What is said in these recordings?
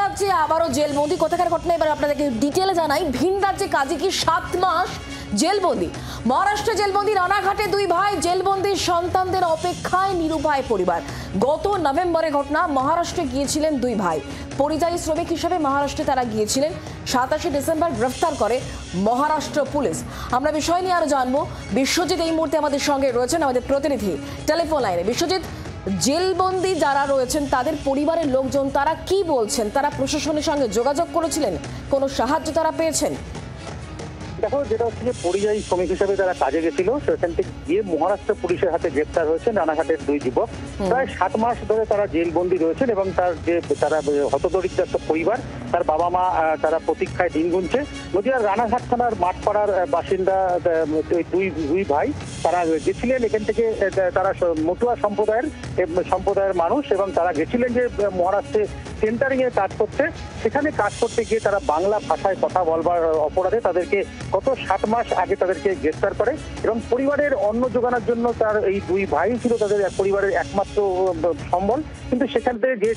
রাজ্যে আবারও জেলবন্দি। কোথাকার ঘটনা এবার আপনাদেরকে ডিটেলে জানাই। ভিন রাজ্যে কাজে কি 7 মাস জেলবন্দি। মহারাষ্ট্রে জেলবন্দি রানাঘাটে দুই ভাই। জেলবন্দির সন্তানদের অপেক্ষায় নিরুপায় পরিবার। গত নভেম্বরে ঘটনা। মহারাষ্ট্রে গিয়েছিলেন দুই ভাই, পরিযায়ী শ্রমিক হিসেবে মহারাষ্ট্রে তারা গিয়েছিলেন। 27 ডিসেম্বর গ্রেফতার করে মহারাষ্ট্র পুলিশ। আমরা বিষয় নিয়ে আরো জানবো। বিশ্বজিৎ এই মুহূর্তে আমাদের সঙ্গে রয়েছেন, আমাদের প্রতিনিধি টেলিফোন লাইনে। বিশ্বজিৎ, জেলবন্দি যারা রয়েছেন তাদের পরিবারের লোকজন তারা কি বলছেন? তারা প্রশাসনের সঙ্গে যোগাযোগ করেছিলেন? কোনো সাহায্য তারা পেয়েছেন? দেখো, যেটা হচ্ছে যে পরিযায়ী শ্রমিক হিসেবে তারা কাজে গেছিল, সেখান থেকে গিয়ে মহারাষ্ট্র পুলিশের হাতে গ্রেপ্তার হয়েছে রানাঘাটের দুই যুবক। প্রায় 7 মাস ধরে তারা জেলবন্দি রয়েছেন এবং তারা হতদরিদ্র একটা পরিবার, তার বাবা মা তারা প্রতীক্ষায় দিন গুনছে। নদীয়ার রানাঘাট থানার মাঠপাড়ার বাসিন্দা দুই ভাই তারা গেছিলেন এখান থেকে। তারা মতুয়া সম্প্রদায়ের মানুষ এবং তারা গেছিলেন যে মহারাষ্ট্রে সেন্টারিং এ কাজ করতে। সেখানে কাজ করতে গিয়ে তারা বাংলা ভাষায় কথা বলবার অপরাধে তাদেরকে গত 7 মাস আগে তাদেরকে গ্রেফতার করে এবং পরিবারের অন্ন যোগানোর জন্য তার এই দুই ভাই ছিল তাদের পরিবারের একমাত্র সম্বল। কিন্তু সেখান থেকে যে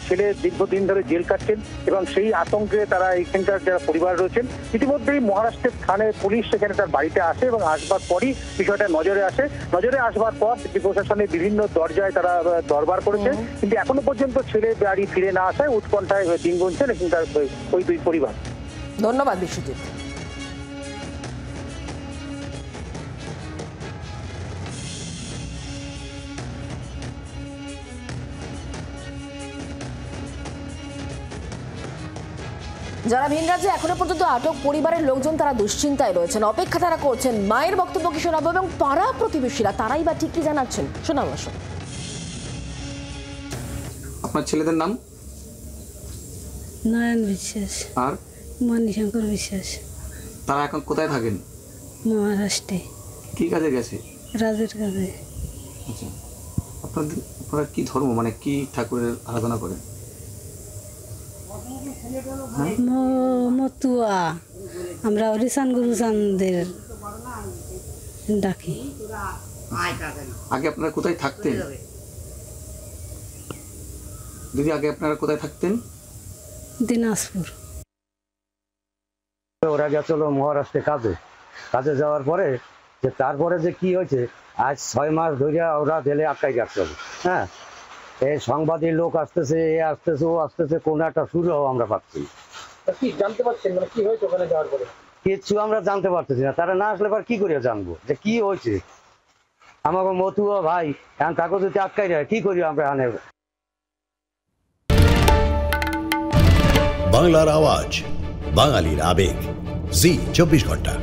ছেলে দীর্ঘদিন ধরে জেল কাটছেন এবং সেই আতঙ্কে তারা এখানকার যারা পরিবার রয়েছেন, ইতিমধ্যেই মহারাষ্ট্রের থানায় পুলিশ সেখানে তার বাড়িতে আসে এবং আসবার পরই বিষয়টা নজরে আসে। নজরে আসবার পর প্রশাসনের বিভিন্ন দরজায় তারা দরবার করেছে, কিন্তু এখনো পর্যন্ত ছেলে বাড়ি ফিরে না আসায় উৎকণ্ঠায় দিন গুনছেন এখানকার ওই দুই পরিবার। ধন্যবাদ বিশ্বজিৎ। যারা ভিন রাজ্যে এখনো পর্যন্ত আটক পরিবারের লোকজন তারা দুশ্চিন্তায় রয়েছেন, অপেক্ষা তারা করছেন। মায়ের বক্তব্য কি শোনাবো এবং পাড়া প্রতিবেশীরা তারাই বা ঠিক কি জানাচ্ছেন, শোনাবো। আপনার ছেলেদের নাম? নয়ন বিশ্বাস আর মণিশঙ্কর বিশ্বাস। তারা এখন কোথায় থাকেন? মহারাষ্ট্রে। কি কাজে গেছে? রাজের কাজে। আচ্ছা, আপনারা কি ধর্ম, মানে কি ঠাকুরের আরাধনা করেন? মতুয়া, আমরা হরিচাঁদ গুরুচাঁদের ডাকি। আগে আপনারা কোথায় থাকতেন দিদি? আগে আপনারা কোথায় থাকতেন? দিনাজপুর। ওরা গেছিল মহারাষ্ট্রে কাজে যাওয়ার পরে যে তারপরে যে কি হয়েছে, আজ 6 মাস ধরে ওরা জেলে আটকাই যাচ্ছিল। হ্যাঁ, এই সাংবাদিক লোক আসতেছে, এ আসতেছে, ও আসতেছে, কোন একটা শুরু আমরা পাচ্ছি। কি জানতে পারছেন, মানে কি হয়েছে ওখানে যাওয়ার পরে? কিচ্ছু আমরা জানতে পারতেছি না। তারা না আসলে কি করে জানবো যে কি হয়েছে? আমাকে মতুয়া ভাই এখন তাকে যদি আটকাই যায় কি করি আমরা? বাংলার আওয়াজ, বাঙালির আবেগ, জি 24 ঘন্টা।